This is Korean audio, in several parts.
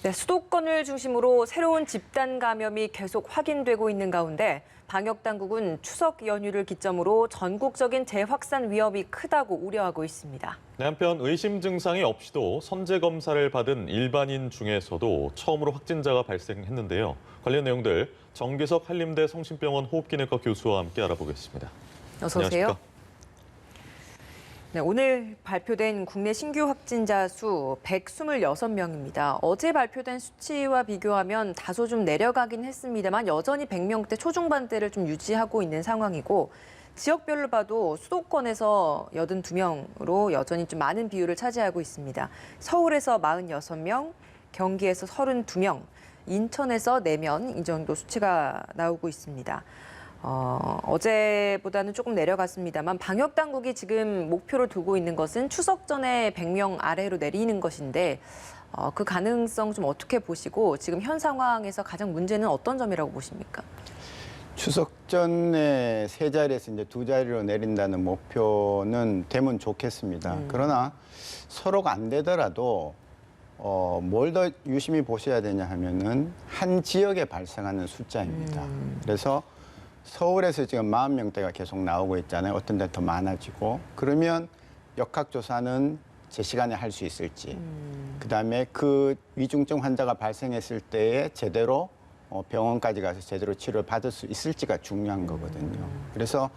네, 수도권을 중심으로 새로운 집단 감염이 계속 확인되고 있는 가운데 방역 당국은 추석 연휴를 기점으로 전국적인 재확산 위험이 크다고 우려하고 있습니다. 네, 한편 의심 증상이 없이도 선제 검사를 받은 일반인 중에서도 처음으로 확진자가 발생했는데요. 관련 내용들 정기석 한림대 성심병원 호흡기내과 교수와 함께 알아보겠습니다. 어서 오세요. 네, 오늘 발표된 국내 신규 확진자 수 126명입니다. 어제 발표된 수치와 비교하면 다소 좀 내려가긴 했습니다만 여전히 100명대 초중반대를 좀 유지하고 있는 상황이고 지역별로 봐도 수도권에서 82명으로 여전히 좀 많은 비율을 차지하고 있습니다. 서울에서 46명, 경기에서 32명, 인천에서 4명 이 정도 수치가 나오고 있습니다. 어제보다는 조금 내려갔습니다만 방역 당국이 지금 목표로 두고 있는 것은 추석 전에 100명 아래로 내리는 것인데 그 가능성 좀 어떻게 보시고 지금 현 상황에서 가장 문제는 어떤 점이라고 보십니까? 추석 전에 세 자리에서 이제 두 자리로 내린다는 목표는 되면 좋겠습니다. 그러나 서로가 안 되더라도 뭘 더 유심히 보셔야 되냐 하면은 한 지역에 발생하는 숫자입니다. 그래서 서울에서 지금 40명대가 계속 나오고 있잖아요. 어떤 데는 더 많아지고. 그러면 역학조사는 제 시간에 할 수 있을지. 그다음에 그 위중증 환자가 발생했을 때에 제대로 병원까지 가서 제대로 치료를 받을 수 있을지가 중요한 거거든요. 그래서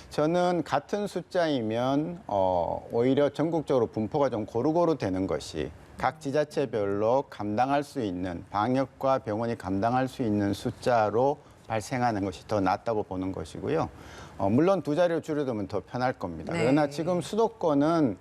저는 같은 숫자이면 오히려 전국적으로 분포가 좀 고루고루 되는 것이 각 지자체별로 감당할 수 있는 방역과 병원이 감당할 수 있는 숫자로 발생하는 것이 더 낫다고 보는 것이고요. 물론 두 자리로 줄여두면 더 편할 겁니다. 네. 그러나 지금 수도권은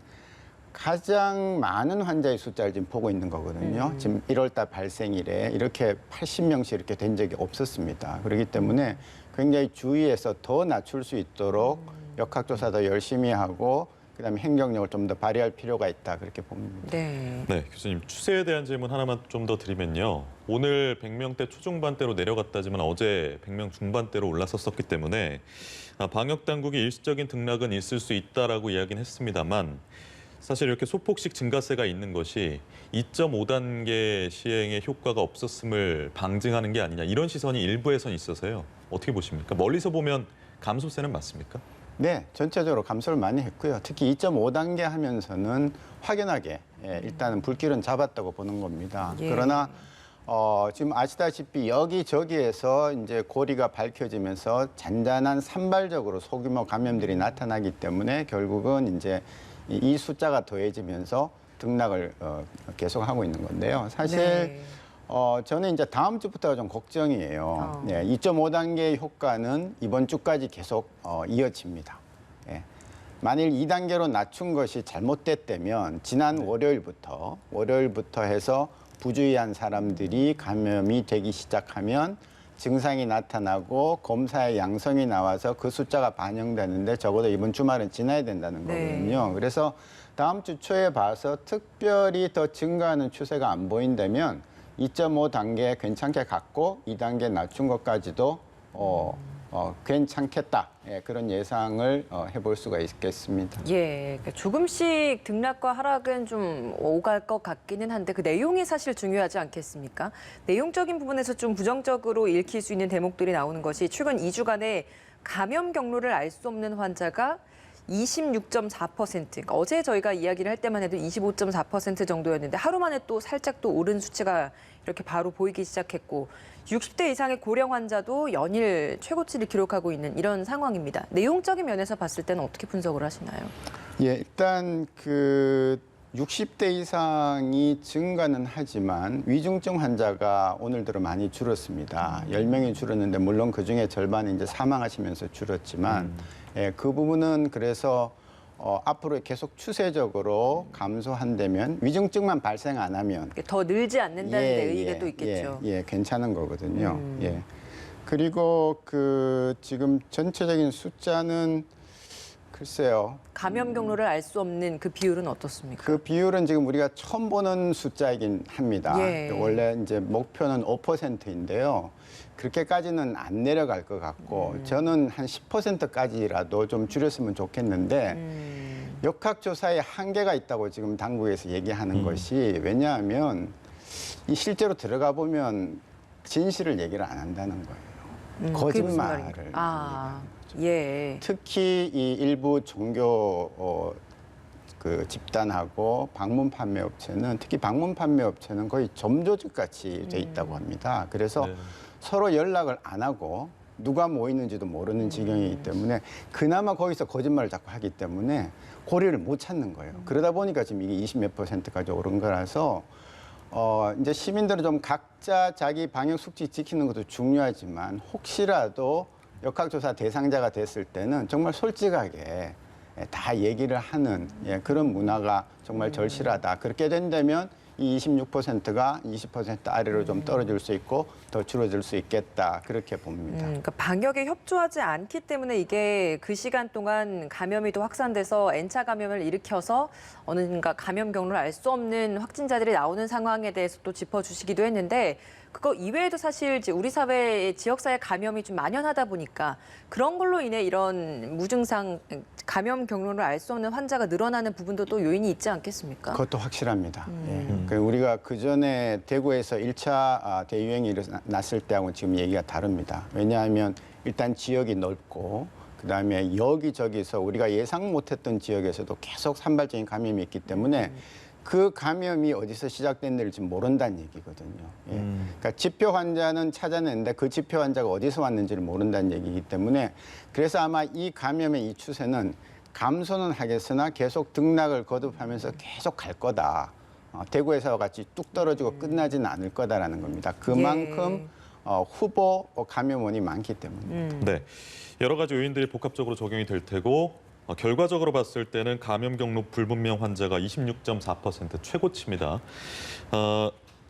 가장 많은 환자의 숫자를 지금 보고 있는 거거든요. 지금 1월 달 발생 이래 이렇게 80명씩 이렇게 된 적이 없었습니다. 그렇기 때문에 굉장히 주의해서 더 낮출 수 있도록 역학조사 더 열심히 하고 그다음에 행정력을 좀 더 발휘할 필요가 있다 그렇게 봅니다. 네. 네, 교수님 추세에 대한 질문 하나만 좀 더 드리면요. 오늘 100명대 초중반대로 내려갔다지만 어제 100명 중반대로 올라섰었기 때문에 방역 당국이 일시적인 등락은 있을 수 있다라고 이야기는 했습니다만 사실 이렇게 소폭씩 증가세가 있는 것이 2.5단계 시행의 효과가 없었음을 방증하는 게 아니냐 이런 시선이 일부에선 있어서요. 어떻게 보십니까? 멀리서 보면 감소세는 맞습니까? 네, 전체적으로 감소를 많이 했고요. 특히 2.5단계 하면서는 확연하게 일단은 불길은 잡았다고 보는 겁니다. 예. 그러나 지금 아시다시피 여기저기에서 이제 고리가 밝혀지면서 잔잔한 산발적으로 소규모 감염들이 나타나기 때문에 결국은 이제 이 숫자가 더해지면서 등락을 계속하고 있는 건데요. 사실 네. 저는 이제 다음 주부터가 좀 걱정이에요. 네, 2.5단계의 효과는 이번 주까지 계속 이어집니다. 예. 만일 2단계로 낮춘 것이 잘못됐다면 지난 월요일부터 해서 부주의한 사람들이 감염이 되기 시작하면 증상이 나타나고 검사에 양성이 나와서 그 숫자가 반영되는데 적어도 이번 주말은 지나야 된다는 거거든요. 네. 그래서 다음 주 초에 봐서 특별히 더 증가하는 추세가 안 보인다면 2.5단계 괜찮게 갔고 2단계 낮춘 것까지도 괜찮겠다. 예, 그런 예상을 해볼 수가 있겠습니다. 예, 그러니까 조금씩 등락과 하락은 좀 오갈 것 같기는 한데 그 내용이 사실 중요하지 않겠습니까? 내용적인 부분에서 좀 부정적으로 읽힐 수 있는 대목들이 나오는 것이 최근 2주간의 감염 경로를 알 수 없는 환자가 26.4%. 그러니까 어제 저희가 이야기를 할 때만 해도 25.4% 정도였는데 하루 만에 또 살짝 또 오른 수치가 이렇게 바로 보이기 시작했고 60대 이상의 고령 환자도 연일 최고치를 기록하고 있는 이런 상황입니다. 내용적인 면에서 봤을 때는 어떻게 분석을 하시나요? 예, 일단 그 60대 이상이 증가는 하지만 위중증 환자가 오늘 들어 많이 줄었습니다. 10명이 줄었는데 물론 그중에 절반이 이제 사망하시면서 줄었지만 예, 그 부분은 그래서 앞으로 계속 추세적으로 감소한다면 위중증만 발생 안 하면 더 늘지 않는다는 데 의의가 또 있겠죠. 예, 괜찮은 거거든요. 예. 그리고 그 지금 전체적인 숫자는 글쎄요. 감염 경로를 알 수 없는 그 비율은 어떻습니까? 그 비율은 지금 우리가 처음 보는 숫자이긴 합니다. 예. 원래 이제 목표는 5%인데요. 그렇게까지는 안 내려갈 것 같고 저는 한 10%까지라도 좀 줄였으면 좋겠는데 역학조사에 한계가 있다고 지금 당국에서 얘기하는 것이 왜냐하면 이 실제로 들어가 보면 진실을 얘기를 안 한다는 거예요. 그게 무슨 거짓말을. 말인가요? 아, 예. 특히 이 일부 종교 그 집단하고 방문 판매 업체는 특히 방문 판매 업체는 거의 점조직 같이 돼 있다고 합니다. 그래서 네. 서로 연락을 안 하고 누가 뭐 있는지도 모르는 지경이기 때문에 그나마 거기서 거짓말을 자꾸 하기 때문에 고리를 못 찾는 거예요. 그러다 보니까 지금 이게 20몇 %까지 오른 거라서 이제 시민들은 좀 각자 자기 방역 수칙 지키는 것도 중요하지만 혹시라도 역학조사 대상자가 됐을 때는 정말 솔직하게 다 얘기를 하는 그런 문화가 정말 절실하다. 그렇게 된다면 이 26%가 20% 아래로 좀 떨어질 수 있고 더 줄어들 수 있겠다. 그렇게 봅니다. 그러니까 방역에 협조하지 않기 때문에 이게 그 시간 동안 감염이 또 확산돼서 N차 감염을 일으켜서 어느가 감염 경로를 알 수 없는 확진자들이 나오는 상황에 대해서 또 짚어주시기도 했는데 그거 이외에도 사실 이제 우리 사회의 지역사회 감염이 좀 만연하다 보니까 그런 걸로 인해 이런 무증상 감염 경로를 알 수 없는 환자가 늘어나는 부분도 또 요인이 있지 않겠습니까? 그것도 확실합니다. 예. 우리가 그전에 대구에서 1차 대유행이 일어났을 때하고 지금 얘기가 다릅니다. 왜냐하면 일단 지역이 넓고 그다음에 여기저기서 우리가 예상 못했던 지역에서도 계속 산발적인 감염이 있기 때문에 그 감염이 어디서 시작됐는지 모른다는 얘기거든요. 예. 그러니까 지표 환자는 찾아냈는데 그 지표 환자가 어디서 왔는지를 모른다는 얘기이기 때문에 그래서 아마 이 감염의 이 추세는 감소는 하겠으나 계속 등락을 거듭하면서 계속 갈 거다. 대구에서와 같이 뚝 떨어지고 끝나지는 않을 거다라는 겁니다. 그만큼 후보 감염원이 많기 때문에. 네, 여러 가지 요인들이 복합적으로 적용이 될 테고 결과적으로 봤을 때는 감염 경로 불분명 환자가 26.4% 최고치입니다.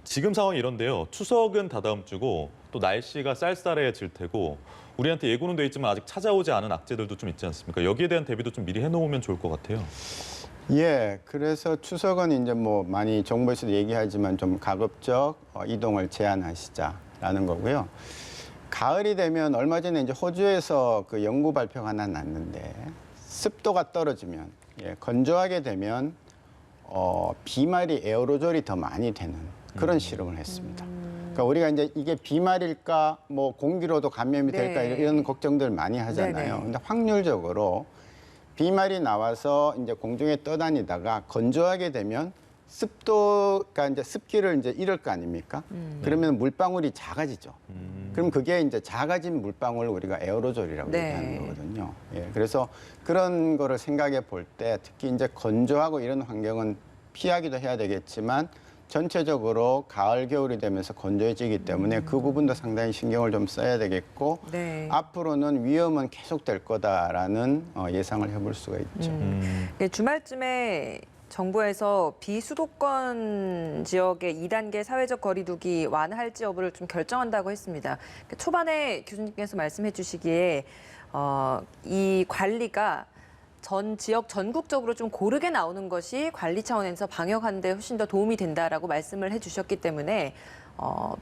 지금 상황이 이런데요. 추석은 다다음 주고 또 날씨가 쌀쌀해질 테고 우리한테 예고는 돼 있지만 아직 찾아오지 않은 악재들도 좀 있지 않습니까? 여기에 대한 대비도 좀 미리 해놓으면 좋을 것 같아요. 예, 그래서 추석은 이제 뭐 많이 정부에서도 얘기하지만 좀 가급적 이동을 제한하시자라는 거고요. 가을이 되면 얼마 전에 이제 호주에서 그 연구 발표가 하나 났는데 습도가 떨어지면 건조하게 되면 비말이 에어로졸이 더 많이 되는 그런 실험을 했습니다. 그러니까 우리가 이제 이게 비말일까 뭐 공기로도 감염이 될까 네. 이런 걱정들 많이 하잖아요. 네네. 근데 확률적으로 비말이 나와서 이제 공중에 떠다니다가 건조하게 되면 습도가 이제 습기를 이제 잃을 거 아닙니까? 그러면 물방울이 작아지죠. 그럼 그게 이제 작아진 물방울 우리가 에어로졸이라고 네. 얘기하는 거거든요. 예, 그래서 그런 거를 생각해 볼 때 특히 이제 건조하고 이런 환경은 피하기도 해야 되겠지만 전체적으로 가을 겨울이 되면서 건조해지기 때문에 그 부분도 상당히 신경을 좀 써야 되겠고 네. 앞으로는 위험은 계속될 거다라는 예상을 해볼 수가 있죠. 네, 주말쯤에 정부에서 비수도권 지역의 2단계 사회적 거리두기 완화할지 여부를 좀 결정한다고 했습니다. 초반에 교수님께서 말씀해 주시기에 이 관리가 전 지역 전국적으로 좀 고르게 나오는 것이 관리 차원에서 방역하는 데 훨씬 더 도움이 된다라고 말씀을 해주셨기 때문에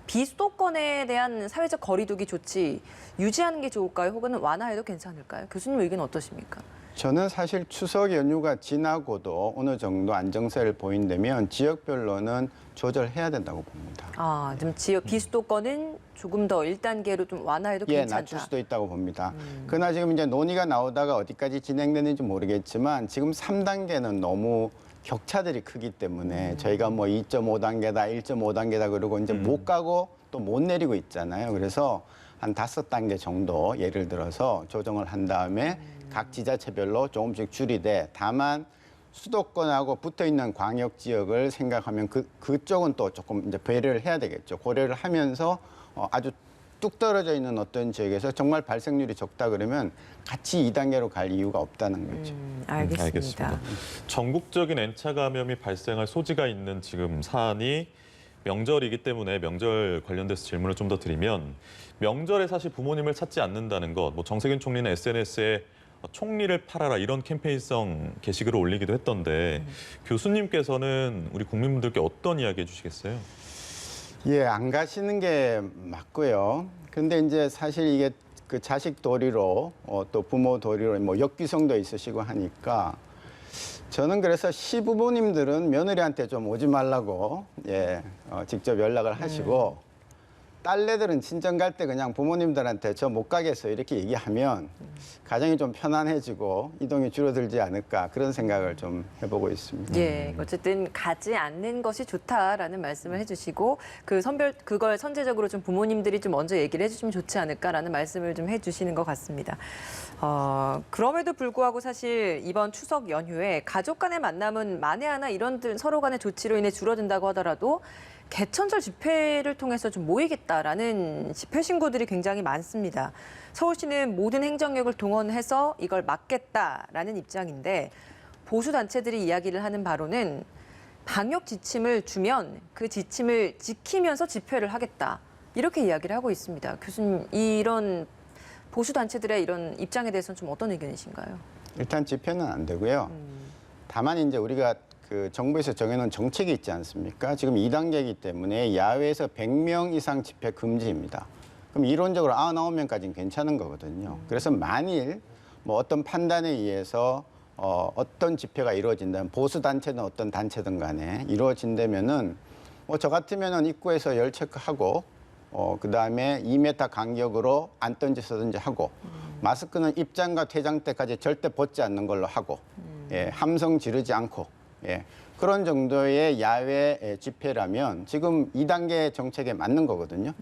비수도권에 대한 사회적 거리두기 조치 유지하는 게 좋을까요? 혹은 완화해도 괜찮을까요? 교수님 의견 어떠십니까? 저는 사실 추석 연휴가 지나고도 어느 정도 안정세를 보인다면 지역별로는 조절해야 된다고 봅니다. 좀 지역 비수도권은 조금 더 1단계로 좀 완화해도 예, 괜찮다. 낮출 수도 있다고 봅니다. 그러나 지금 이제 논의가 나오다가 어디까지 진행되는지 모르겠지만 지금 3단계는 너무 격차들이 크기 때문에 저희가 뭐 2.5단계다, 1.5단계다 그러고 이제 못 가고 또 못 내리고 있잖아요. 그래서 한 5단계 정도 예를 들어서 조정을 한 다음에 각 지자체별로 조금씩 줄이되 다만 수도권하고 붙어 있는 광역 지역을 생각하면 그쪽은 또 조금 이제 배려를 해야 되겠죠. 고려를 하면서 아주 뚝 떨어져 있는 어떤 지역에서 정말 발생률이 적다 그러면 같이 2단계로 갈 이유가 없다는 거죠. 알겠습니다. 전국적인 N차 감염이 발생할 소지가 있는 지금 사안이 명절이기 때문에 명절 관련돼서 질문을 좀 더 드리면 명절에 사실 부모님을 찾지 않는다는 것, 뭐 정세균 총리는 SNS에 총리를 팔아라 이런 캠페인성 게시글을 올리기도 했던데 교수님께서는 우리 국민분들께 어떤 이야기 해주시겠어요? 예, 안 가시는 게 맞고요. 근데 이제 사실 이게 그 자식 도리로 또 부모 도리로 뭐 역기성도 있으시고 하니까 저는 그래서 시부모님들은 며느리한테 좀 오지 말라고 직접 연락을 하시고 딸내들은 친정 갈 때 그냥 부모님들한테 저 못 가겠어요 이렇게 얘기하면 가정이 좀 편안해지고 이동이 줄어들지 않을까 그런 생각을 좀 해보고 있습니다. 예, 어쨌든 가지 않는 것이 좋다라는 말씀을 해주시고 그걸 선제적으로 좀 부모님들이 좀 먼저 얘기를 해주시면 좋지 않을까라는 말씀을 좀 해주시는 것 같습니다. 그럼에도 불구하고 사실 이번 추석 연휴에 가족 간의 만남은 만에 하나 이런 서로 간의 조치로 인해 줄어든다고 하더라도 개천절 집회를 통해서 좀 모이겠다라는 집회 신고들이 굉장히 많습니다. 서울시는 모든 행정력을 동원해서 이걸 막겠다라는 입장인데 보수 단체들이 이야기를 하는 바로는 방역 지침을 주면 그 지침을 지키면서 집회를 하겠다 이렇게 이야기를 하고 있습니다. 교수님 이런 보수 단체들의 이런 입장에 대해서는 좀 어떤 의견이신가요? 일단 집회는 안 되고요. 다만 이제 우리가 그 정부에서 정해놓은 정책이 있지 않습니까? 지금 2단계이기 때문에 야외에서 100명 이상 집회 금지입니다. 그럼 이론적으로 99명까지는 괜찮은 거거든요. 그래서 만일 뭐 어떤 판단에 의해서 어떤 집회가 이루어진다면 보수 단체든 어떤 단체든 간에 이루어진다면은 뭐 저 같으면은 입구에서 열 체크하고 그다음에 2m 간격으로 앉든지 서든지 하고 마스크는 입장과 퇴장 때까지 절대 벗지 않는 걸로 하고 함성 지르지 않고 그런 정도의 야외 집회라면 지금 2단계 정책에 맞는 거거든요.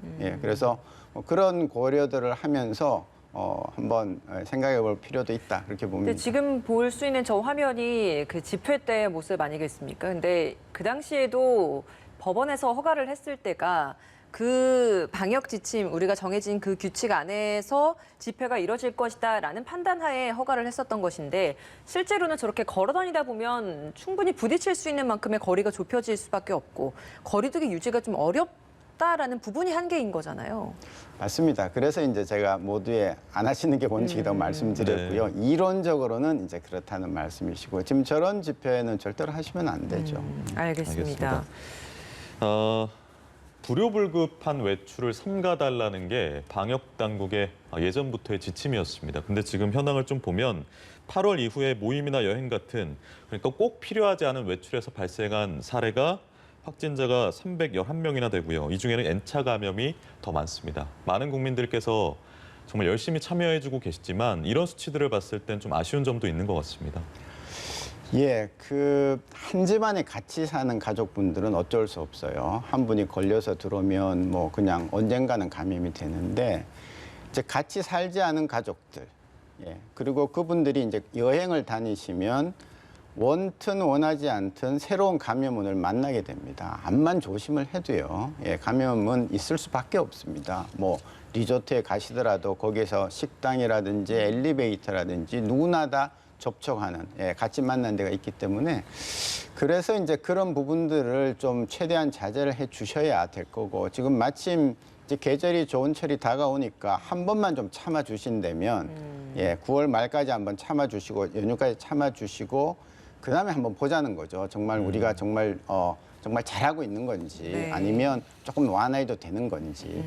그래서 그런 고려들을 하면서 한번 생각해 볼 필요도 있다 그렇게 봅니다. 지금 볼 수 있는 저 화면이 그 집회 때의 모습 아니겠습니까? 근데 그 당시에도 법원에서 허가를 했을 때가 그 방역 지침 우리가 정해진 그 규칙 안에서 집회가 이뤄질 것이다라는 판단하에 허가를 했었던 것인데 실제로는 저렇게 걸어 다니다 보면 충분히 부딪힐 수 있는 만큼의 거리가 좁혀질 수밖에 없고 거리두기 유지가 좀 어렵다라는 부분이 한계인 거잖아요. 맞습니다. 그래서 이제 제가 모두에 안 하시는 게 원칙이라고 말씀드렸고요. 이론적으로는 이제 그렇다는 말씀이시고 지금 저런 집회는 절대로 하시면 안 되죠. 알겠습니다. 불효불급한 외출을 삼가달라는 게 방역 당국의 예전부터의 지침이었습니다. 근데 지금 현황을 좀 보면 8월 이후에 모임이나 여행 같은 그러니까 꼭 필요하지 않은 외출에서 발생한 사례가 확진자가 311명이나 되고요. 이 중에는 N차 감염이 더 많습니다. 많은 국민들께서 정말 열심히 참여해주고 계시지만 이런 수치들을 봤을 땐 좀 아쉬운 점도 있는 것 같습니다. 그 한 집안에 같이 사는 가족분들은 어쩔 수 없어요. 한 분이 걸려서 들어오면 뭐 그냥 언젠가는 감염이 되는데 이제 같이 살지 않은 가족들, 그리고 그분들이 이제 여행을 다니시면 원튼 원하지 않든 새로운 감염원을 만나게 됩니다. 암만 조심을 해도요, 감염은 있을 수밖에 없습니다. 뭐 리조트에 가시더라도 거기에서 식당이라든지 엘리베이터라든지 누구나 다 접촉하는 같이 만난 데가 있기 때문에 그래서 이제 그런 부분들을 좀 최대한 자제를 해 주셔야 될 거고 지금 마침 이제 계절이 좋은 철이 다가오니까 한 번만 좀 참아 주신다면 9월 말까지 한번 참아 주시고 연휴까지 참아 주시고 그다음에 한번 보자는 거죠. 정말 우리가 정말 잘하고 있는 건지 아니면 조금 완화해도 되는 건지.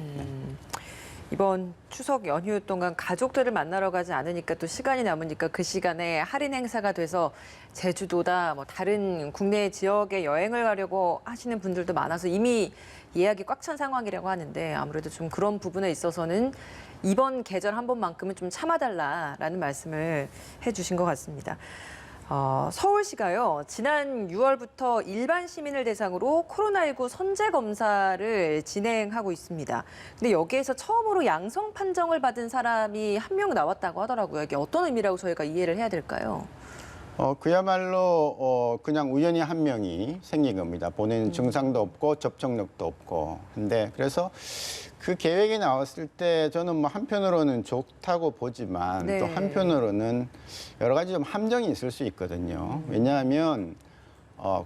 이번 추석 연휴 동안 가족들을 만나러 가지 않으니까 또 시간이 남으니까 그 시간에 할인 행사가 돼서 제주도다 뭐 다른 국내 지역에 여행을 가려고 하시는 분들도 많아서 이미 예약이 꽉 찬 상황이라고 하는데 아무래도 좀 그런 부분에 있어서는 이번 계절 한 번만큼은 좀 참아달라라는 말씀을 해주신 것 같습니다. 서울시가요, 지난 6월부터 일반 시민을 대상으로 코로나19 선제 검사를 진행하고 있습니다. 근데 여기에서 처음으로 양성 판정을 받은 사람이 한 명 나왔다고 하더라고요. 이게 어떤 의미라고 저희가 이해를 해야 될까요? 그야말로 그냥 우연히 한 명이 생긴 겁니다. 본인 증상도 없고 접촉력도 없고. 근데 그래서 그 계획이 나왔을 때 저는 뭐 한편으로는 좋다고 보지만 또 한편으로는 여러 가지 좀 함정이 있을 수 있거든요. 왜냐하면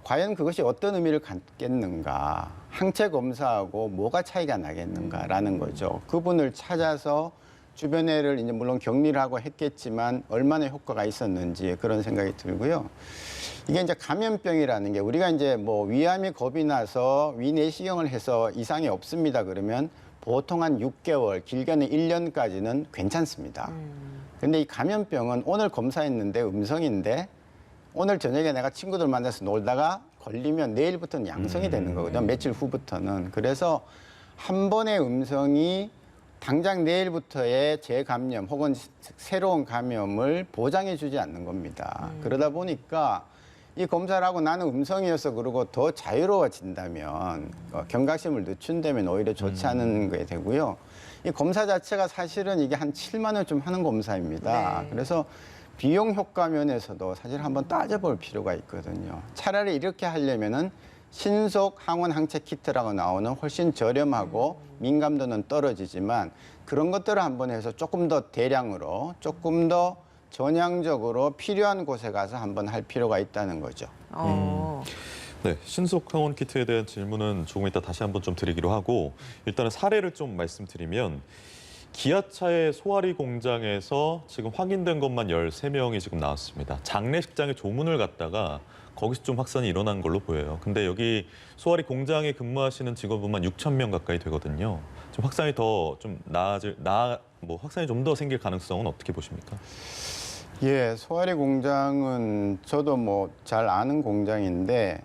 과연 그것이 어떤 의미를 갖겠는가, 항체 검사하고 뭐가 차이가 나겠는가라는 거죠. 그분을 찾아서 주변에를 이제 물론 격리를 하고 했겠지만 얼마나 효과가 있었는지 그런 생각이 들고요. 이게 이제 감염병이라는 게 우리가 이제 뭐 위암이 겁이 나서 위내시경을 해서 이상이 없습니다 그러면 보통 한 6개월, 길게는 1년까지는 괜찮습니다. 근데 이 감염병은 오늘 검사했는데 음성인데 오늘 저녁에 내가 친구들 만나서 놀다가 걸리면 내일부터는 양성이 되는 거거든요. 며칠 후부터는. 그래서 한 번의 음성이 당장 내일부터의 재감염 혹은 새로운 감염을 보장해 주지 않는 겁니다. 그러다 보니까 이 검사를 하고 나는 음성이어서 그러고 더 자유로워진다면 경각심을 늦춘다면 오히려 좋지 않은 게 되고요. 이 검사 자체가 사실은 이게 한 7만 원 좀 하는 검사입니다. 네. 그래서 비용 효과 면에서도 사실 한번 따져볼 필요가 있거든요. 차라리 이렇게 하려면은 신속 항원 항체 키트라고 나오는 훨씬 저렴하고 민감도는 떨어지지만 그런 것들을 한번 해서 조금 더 대량으로 조금 더 전향적으로 필요한 곳에 가서 한번 할 필요가 있다는 거죠. 네, 신속 항원 키트에 대한 질문은 조금 이따 다시 한번 좀 드리기로 하고 일단은 사례를 좀 말씀드리면 기아차의 소아리 공장에서 지금 확인된 것만 13명이 지금 나왔습니다. 장례식장에 조문을 갔다가 거기서 좀 확산이 일어난 걸로 보여요. 근데 여기 소아리 공장에 근무하시는 직원분만 6천 명 가까이 되거든요. 좀 확산이 더 좀 확산이 좀 더 생길 가능성은 어떻게 보십니까? 예, 소아리 공장은 저도 뭐 잘 아는 공장인데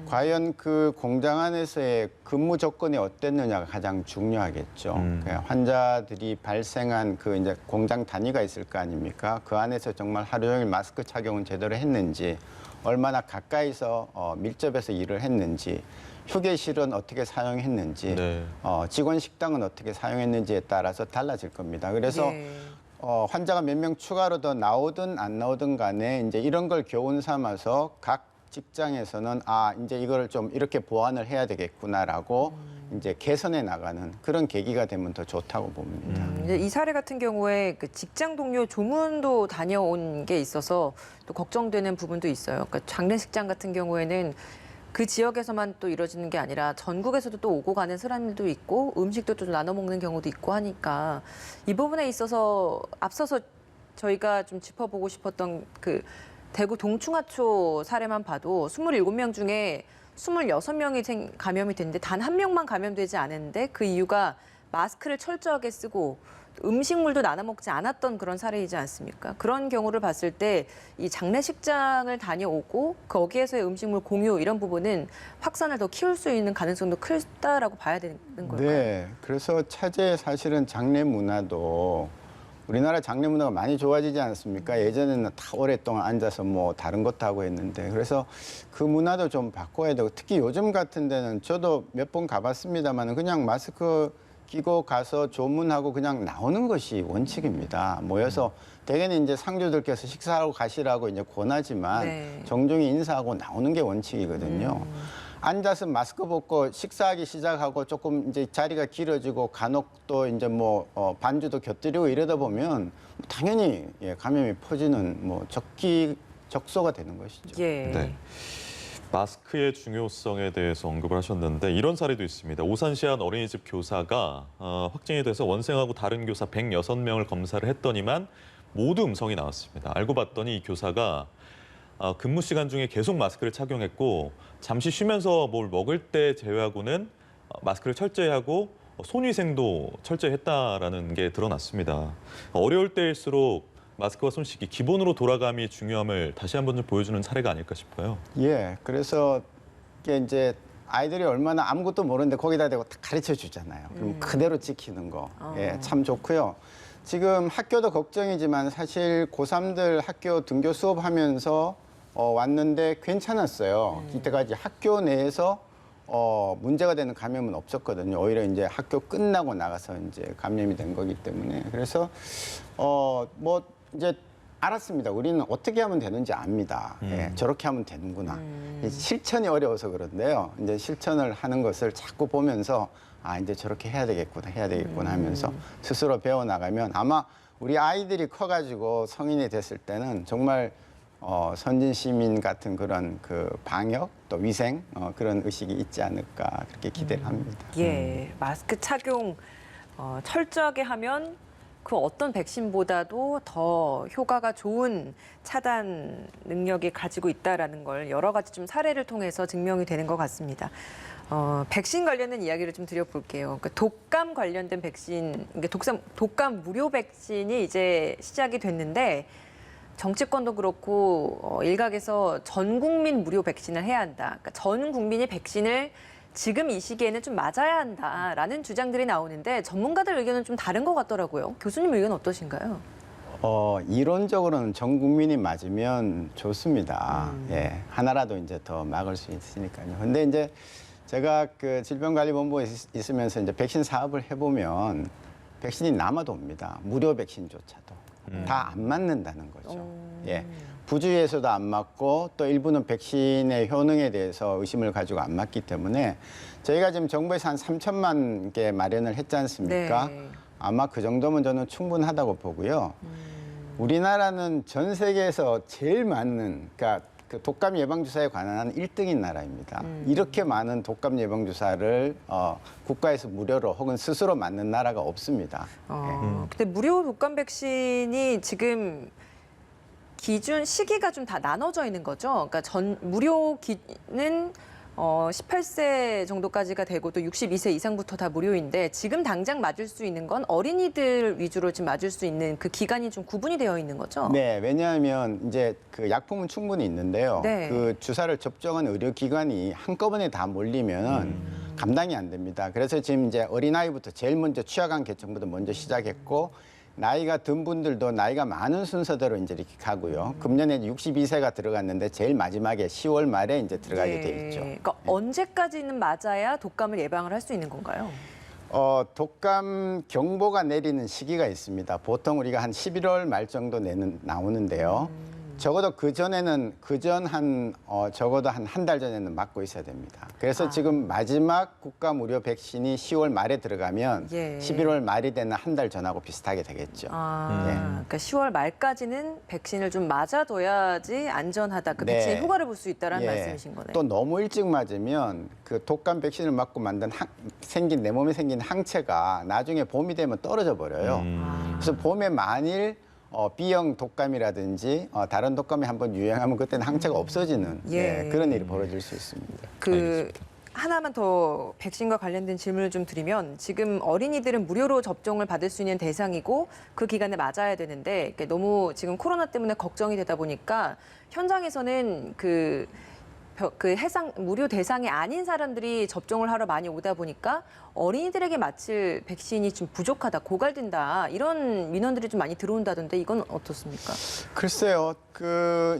과연 그 공장 안에서의 근무 조건이 어땠느냐가 가장 중요하겠죠. 그러니까 환자들이 발생한 그 이제 공장 단위가 있을 거 아닙니까? 그 안에서 정말 하루 종일 마스크 착용은 제대로 했는지, 얼마나 가까이서 밀접해서 일을 했는지, 휴게실은 어떻게 사용했는지, 네. 직원 식당은 어떻게 사용했는지에 따라서 달라질 겁니다. 그래서 네. 환자가 몇 명 추가로 더 나오든 안 나오든 간에 이제 이런 걸 교훈 삼아서 각 직장에서는 이제 이거를 좀 이렇게 보완을 해야 되겠구나라고 이제 개선해 나가는 그런 계기가 되면 더 좋다고 봅니다. 이제 이 사례 같은 경우에 그 직장 동료 조문도 다녀온 게 있어서 또 걱정되는 부분도 있어요. 그러니까 장례식장 같은 경우에는 그 지역에서만 또 이루어지는 게 아니라 전국에서도 또 오고 가는 사람들도 있고 음식도 또 나눠 먹는 경우도 있고 하니까 이 부분에 있어서 앞서서 저희가 좀 짚어보고 싶었던 그 대구 동충하초 사례만 봐도 27명 중에 26명이 감염이 됐는데 단 한 명만 감염되지 않았는데 그 이유가 마스크를 철저하게 쓰고 음식물도 나눠 먹지 않았던 그런 사례이지 않습니까? 그런 경우를 봤을 때 이 장례식장을 다녀오고 거기에서의 음식물 공유 이런 부분은 확산을 더 키울 수 있는 가능성도 크다라고 봐야 되는 걸까요? 네, 그래서 차제 사실은 장례 문화도 우리나라 장례 문화가 많이 좋아지지 않았습니까? 예전에는 다 오랫동안 앉아서 뭐 다른 것도 하고 했는데 그래서 그 문화도 좀 바꿔야 되고 특히 요즘 같은 데는 저도 몇 번 가봤습니다만 그냥 마스크 끼고 가서 조문하고 그냥 나오는 것이 원칙입니다. 모여서 대개는 이제 상주들께서 식사하고 가시라고 이제 권하지만 네. 정중히 인사하고 나오는 게 원칙이거든요. 앉아서 마스크 벗고 식사하기 시작하고 조금 이제 자리가 길어지고 간혹 또 이제 뭐 반주도 곁들이고 이러다 보면 당연히 감염이 퍼지는 뭐 적소가 되는 것이죠. 예. 네. 마스크의 중요성에 대해서 언급을 하셨는데 이런 사례도 있습니다. 오산시 한 어린이집 교사가 확진이 돼서 원생하고 다른 교사 106명을 검사를 했더니만 모두 음성이 나왔습니다. 알고 봤더니 이 교사가 근무 시간 중에 계속 마스크를 착용했고 잠시 쉬면서 뭘 먹을 때 제외하고는 마스크를 철저히 하고 손위생도 철저히 했다라는 게 드러났습니다. 어려울 때일수록 마스크와 손 씻기 기본으로 돌아감이 중요함을 다시 한번 좀 보여주는 사례가 아닐까 싶어요. 예, 그래서 이게 이제 아이들이 얼마나 아무것도 모르는데 거기다 대고 다 가르쳐 주잖아요. 그럼 그대로 지키는 거, 참 좋고요. 지금 학교도 걱정이지만 사실 고3들 학교 등교 수업하면서 왔는데 괜찮았어요. 이때까지 학교 내에서 문제가 되는 감염은 없었거든요. 오히려 이제 학교 끝나고 나가서 이제 감염이 된 거기 때문에 그래서 뭐 이제 알았습니다. 우리는 어떻게 하면 되는지 압니다. 저렇게 하면 되는구나. 실천이 어려워서 그런데요. 이제 실천을 하는 것을 자꾸 보면서 이제 저렇게 해야 되겠구나 하면서 스스로 배워나가면 아마 우리 아이들이 커가지고 성인이 됐을 때는 정말 선진 시민 같은 그런 그 방역 또 위생 그런 의식이 있지 않을까 그렇게 기대를 합니다. 예, 마스크 착용 철저하게 하면 그 어떤 백신보다도 더 효과가 좋은 차단 능력이 가지고 있다라는 걸 여러 가지 좀 사례를 통해서 증명이 되는 것 같습니다. 백신 관련된 이야기를 좀 드려볼게요. 그러니까 독감 관련된 백신, 그러니까 독감 무료 백신이 이제 시작이 됐는데 정치권도 그렇고 일각에서 전 국민 무료 백신을 해야 한다. 그러니까 전 국민이 백신을 지금 이 시기에는 좀 맞아야 한다라는 주장들이 나오는데 전문가들 의견은 좀 다른 것 같더라고요. 교수님 의견 어떠신가요? 이론적으로는 전 국민이 맞으면 좋습니다. 예, 하나라도 이제 더 막을 수 있으니까요. 근데 이제 제가 그 질병관리본부에 있으면서 이제 백신 사업을 해보면 백신이 남아도 옵니다. 무료 백신조차도 다 안 맞는다는 거죠. 예, 부주의에서도 안 맞고 또 일부는 백신의 효능에 대해서 의심을 가지고 안 맞기 때문에 저희가 지금 정부에서 한 3천만 개 마련을 했지 않습니까? 네. 아마 그 정도면 저는 충분하다고 보고요. 우리나라는 전 세계에서 제일 많은, 그러니까 그 독감 예방 주사에 관한 1등인 나라입니다. 이렇게 많은 독감 예방 주사를 국가에서 무료로 혹은 스스로 맞는 나라가 없습니다. 근데 무료 독감 백신이 지금 기준 시기가 좀 다 나눠져 있는 거죠. 그러니까 무료는 18세 정도까지가 되고 또 62세 이상부터 다 무료인데 지금 당장 맞을 수 있는 건 어린이들 위주로 지금 맞을 수 있는 그 기간이 좀 구분이 되어 있는 거죠. 네, 왜냐하면 이제 그 약품은 충분히 있는데요. 네. 그 주사를 접종한 의료기관이 한꺼번에 다 몰리면 감당이 안 됩니다. 그래서 지금 이제 어린아이부터 제일 먼저 취약한 계층부터 먼저 시작했고 나이가 든 분들도 나이가 많은 순서대로 이제 이렇게 가고요. 금년에 62세가 들어갔는데 제일 마지막에 10월 말에 이제 들어가게 돼 있죠. 그러니까 언제까지는 맞아야 독감을 예방을 할 수 있는 건가요? 독감 경보가 내리는 시기가 있습니다. 보통 우리가 한 11월 말 정도 나오는데요. 적어도 적어도 한 달 전에는 맞고 있어야 됩니다. 그래서 지금 마지막 국가 무료 백신이 10월 말에 들어가면 예. 11월 말이 되는 한 달 전하고 비슷하게 되겠죠. 그러니까 10월 말까지는 백신을 좀 맞아둬야지 안전하다. 그 네. 백신의 효과를 볼 수 있다라는 예. 말씀이신 거네요. 또 너무 일찍 맞으면 그 독감 백신을 맞고 만든 내 몸에 생긴 항체가 나중에 봄이 되면 떨어져 버려요. 그래서 봄에 만일 B형 독감이라든지 다른 독감이 한번 유행하면 그때는 항체가 없어지는 예. 그런 일이 벌어질 수 있습니다. 하나만 더 백신과 관련된 질문을 좀 드리면 지금 어린이들은 무료로 접종을 받을 수 있는 대상이고 그 기간에 맞아야 되는데 너무 지금 코로나 때문에 걱정이 되다 보니까 현장에서는 무료 대상이 아닌 사람들이 접종을 하러 많이 오다 보니까 어린이들에게 맞힐 백신이 좀 부족하다, 고갈된다 이런 민원들이 좀 많이 들어온다던데 이건 어떻습니까? 글쎄요,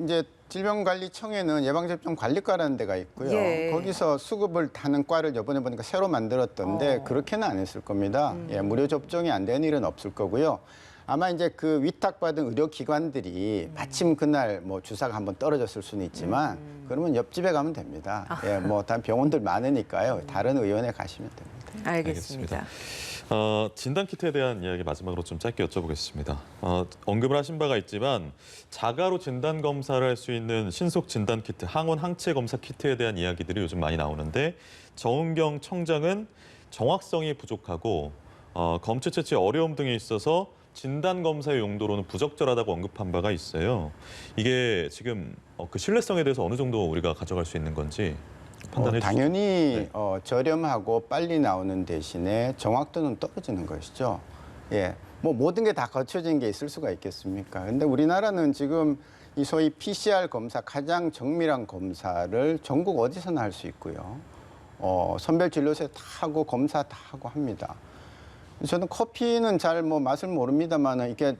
이제 질병관리청에는 예방접종관리과라는 데가 있고요. 예. 거기서 수급을 타는 과를 이번에 보니까 새로 만들었던데 그렇게는 안 했을 겁니다. 예, 무료 접종이 안 되는 일은 없을 거고요. 아마 이제 그 위탁받은 의료기관들이 마침 그날 뭐 주사가 한번 떨어졌을 수는 있지만 그러면 옆집에 가면 됩니다. 예, 뭐 단 병원들 많으니까요. 다른 의원에 가시면 됩니다. 알겠습니다. 진단키트에 대한 이야기 마지막으로 좀 짧게 여쭤보겠습니다. 언급을 하신 바가 있지만 자가로 진단 검사를 할 수 있는 신속 진단키트, 항원 항체 검사 키트에 대한 이야기들이 요즘 많이 나오는데 정은경 청장은 정확성이 부족하고 검체 채취 어려움 등이 있어서 진단 검사의 용도로는 부적절하다고 언급한 바가 있어요. 이게 지금 그 신뢰성에 대해서 어느 정도 우리가 가져갈 수 있는 건지 판단해 주시죠. 당연히 저렴하고 빨리 나오는 대신에 정확도는 떨어지는 것이죠. 예, 뭐 모든 게 다 거쳐진 게 있을 수가 있겠습니까? 근데 우리나라는 지금 이 소위 PCR 검사, 가장 정밀한 검사를 전국 어디서나 할 수 있고요. 선별진료소에 다 하고 검사 다 하고 합니다. 저는 커피는 잘 뭐 맛을 모릅니다만 이게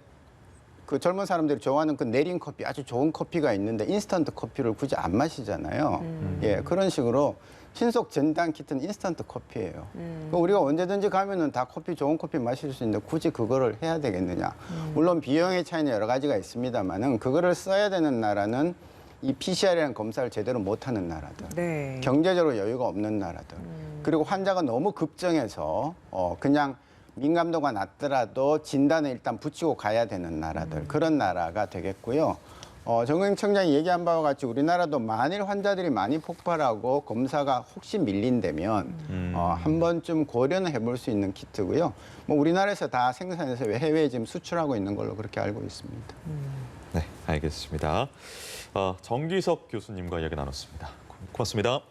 그 젊은 사람들이 좋아하는 그 내린 커피, 아주 좋은 커피가 있는데 인스턴트 커피를 굳이 안 마시잖아요. 예, 그런 식으로 신속 진단 키트는 인스턴트 커피예요. 우리가 언제든지 가면은 다 좋은 커피 마실 수 있는데 굳이 그거를 해야 되겠느냐. 물론 비용의 차이는 여러 가지가 있습니다만은 그거를 써야 되는 나라는 이 PCR이라는 검사를 제대로 못하는 나라들, 네. 경제적으로 여유가 없는 나라들, 그리고 환자가 너무 급증해서 그냥 민감도가 낮더라도 진단을 일단 붙이고 가야 되는 나라들, 그런 나라가 되겠고요. 정은경 청장이 얘기한 바와 같이 우리나라도 만일 환자들이 많이 폭발하고 검사가 혹시 밀린다면 한 번쯤 고려는 해볼 수 있는 키트고요. 뭐 우리나라에서 다 생산해서 해외에 지금 수출하고 있는 걸로 그렇게 알고 있습니다. 네, 알겠습니다. 정기석 교수님과 이야기 나눴습니다. 고맙습니다.